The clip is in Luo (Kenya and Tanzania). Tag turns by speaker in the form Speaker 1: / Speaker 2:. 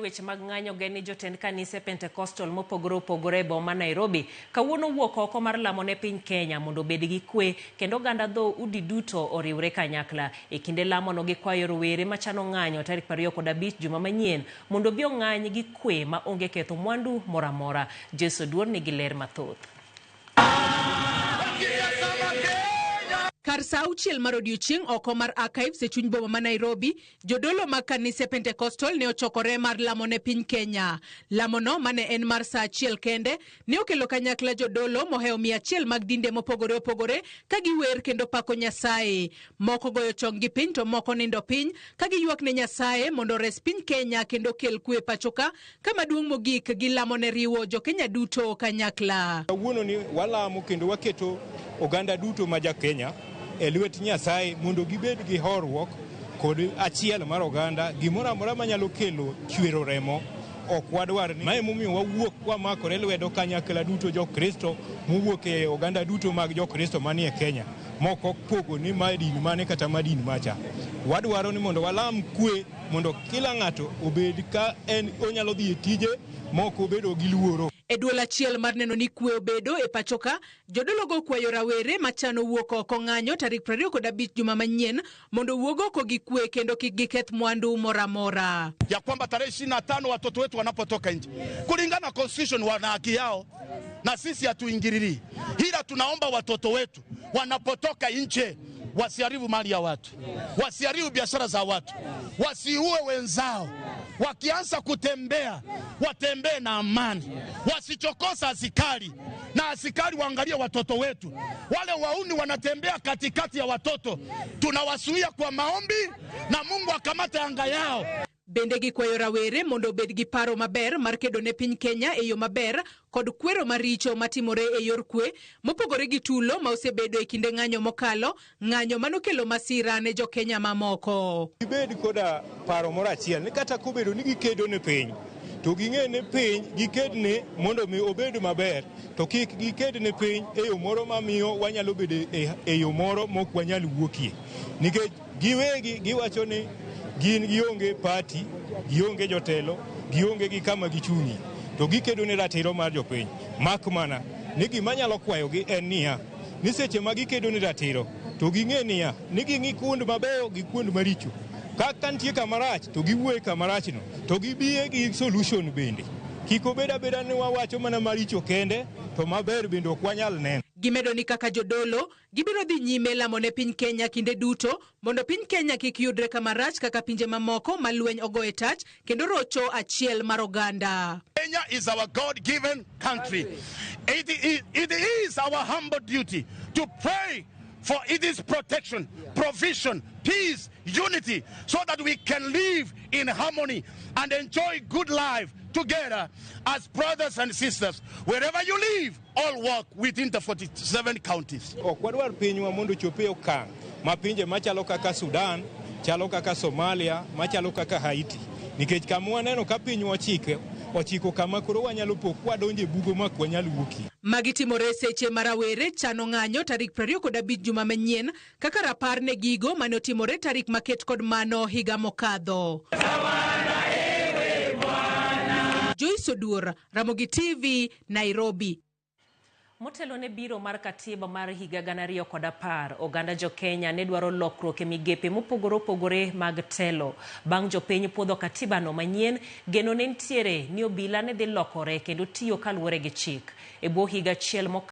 Speaker 1: Weche mag ng'anyo geni jotend kanise Pentecostal mopogore opogore e boma Nairobi kawuono wuok oko mar lamo ne piny Kenya mondo obed gi kwe kendo ganda dho udi duto oriwre kanyakla. E kinde lamo no gikwayo rowere machano ng'anyo tarik 25 juma manyien mondo bi ong'any gi kwe ma onge ketho mwandu moramora. Jodolo nigi ler mathoth.
Speaker 2: Kar sa auchiel mar odiochieng' oko mar archives e chuny boma ma Nairobi, jodolo mag kanise Pentecostal ne ochokore mar lamo ne piny Kenya. Lamo no mane en mar sa achiel kende ne okelo kanyakla jodolo mohewo 100 mag dinde mopogore opogore ka giwer kendo pako Nyasaye. Moko goyo chong gi piny to moko nindo piny ka giywak ne Nyasaye mondo res piny Kenya kendo kel kwe pachoka kama duong' mogik gi lamo ne riwo jo Kenya duto kanyakla.
Speaker 3: Kawuono ni walamo kendo waketo oganda duto ma ja Kenya e lwet Nyasaye mondo gibed gi horuok kod achiel mar oganda gimoro amora manyalo kelo chwero remo ok wadwar ni. Mae momiyo wawuok wamakore lwedo kanyakla duto jo-Kristo mowuok e oganda duto mag jo-Kristo manie Kenya moko pogo ni madini mane kata madini macha. Wadwaro ni mondo walam kwe mondo kila ng'ato obed ka en onyalo dhi e tije moko bedo gi luoro.
Speaker 2: E duol achiel mar neno ni kwe obedo e pachoka, jodolo go kwayo rawere machano wuok oko ng'anyo tarik 25 juma manyien mondo wuog oko gi kwe kendo kik giketh mwandu moramora.
Speaker 4: Ya kwamba tarehe 25 watoto wetu wanapotoka nje kulingana constitution wana haki yao na sisi hatuingilili. Ila tunaomba watoto wetu wanapotoka nje wasiharibu mali ya watu, wasiharibu biashara za watu, wasiue wenzao. Wakianza kutembea watembee na amani, wasichokosa askari na askari waangalie watoto wetu. Wale wauni wanatembea katikati ya watoto tunawasuia kwa maombi na Mungu akamate anga yao.
Speaker 2: Bende gikwayo rawere mondo obed gi paro maber mar kedo ne piny Kenya e yo maber kod kwero maricho matimore e yor kwe mopogore gi tulo ma osebedo e kinde ng'anyo mokalo, ng'anyo manokelo masira ne jo Kenya mamoko.
Speaker 3: Gibed koda paro moro achiel ni kata kobedo ni gikedo ne piny to ging'e ne piny gikedne mondo mi obed maber to kik giked ne piny e yo moro mamiyo wanyalo bedo e yo moro mok wanyal wuokie. Nikech giwegi giwacho ni gin gionge party, gionge jotelo, gionge gi kama gichungi, to gikedo ne ratiro mar jopiny. Mak mana ni gima nyalo kwayogi en niya, ni seche ma gikedo ne ratiro to ging'e niya ni ging'i kuond mabeyo gi kuond maricho. Kaka nitie kamarach to giwuoye kamarachno to gibiye gi solution bende. Kik obed abeda ni wawacho mana maricho kende to maber bende ok wanyal neno.
Speaker 2: Gimedo ni kaka jodolo gibiro dhi nyime lamo ne piny Kenya kinde duto mondo piny Kenya kik yudre kamarach kaka pinje mamoko ma lweny ogo e tach kendo rocho achiel mar oganda.
Speaker 4: Kenya is our God-given country. It is our humble duty to pray for its protection, provision, peace, unity, so that we can live in harmony and enjoy good life together as brothers and sisters. Wherever you live, all work within the 47 counties.
Speaker 3: Wadwar pinywa mondo chope okang' ma pinje machalo kaka Sudan, chalo kaka Somalia, machalo kaka Haiti. Nikech kama waneno ka pinywa ochiko kama koro wanyalo pok wadonje bugo mak wanyalo wuoki.
Speaker 2: Magitimore seche marawere chano ng'anyo tarik 25 juma manyien kaka rapar ne gigo mane otimore tarik maket kod mano higa mokadho. Jodolo, Ramogi TV, Nairobi.
Speaker 1: Motelo ne biro mar katiba mar higa 2010, oganda jo Kenya ne dwaro lokruok e migepe mopogore opogore mag telo. Bang' jopiny puodho katiba no manyien, geno ne ntiere ni obila ne dhi lokore kendo tiyo kaluwore gi chik. E bwo higa achiel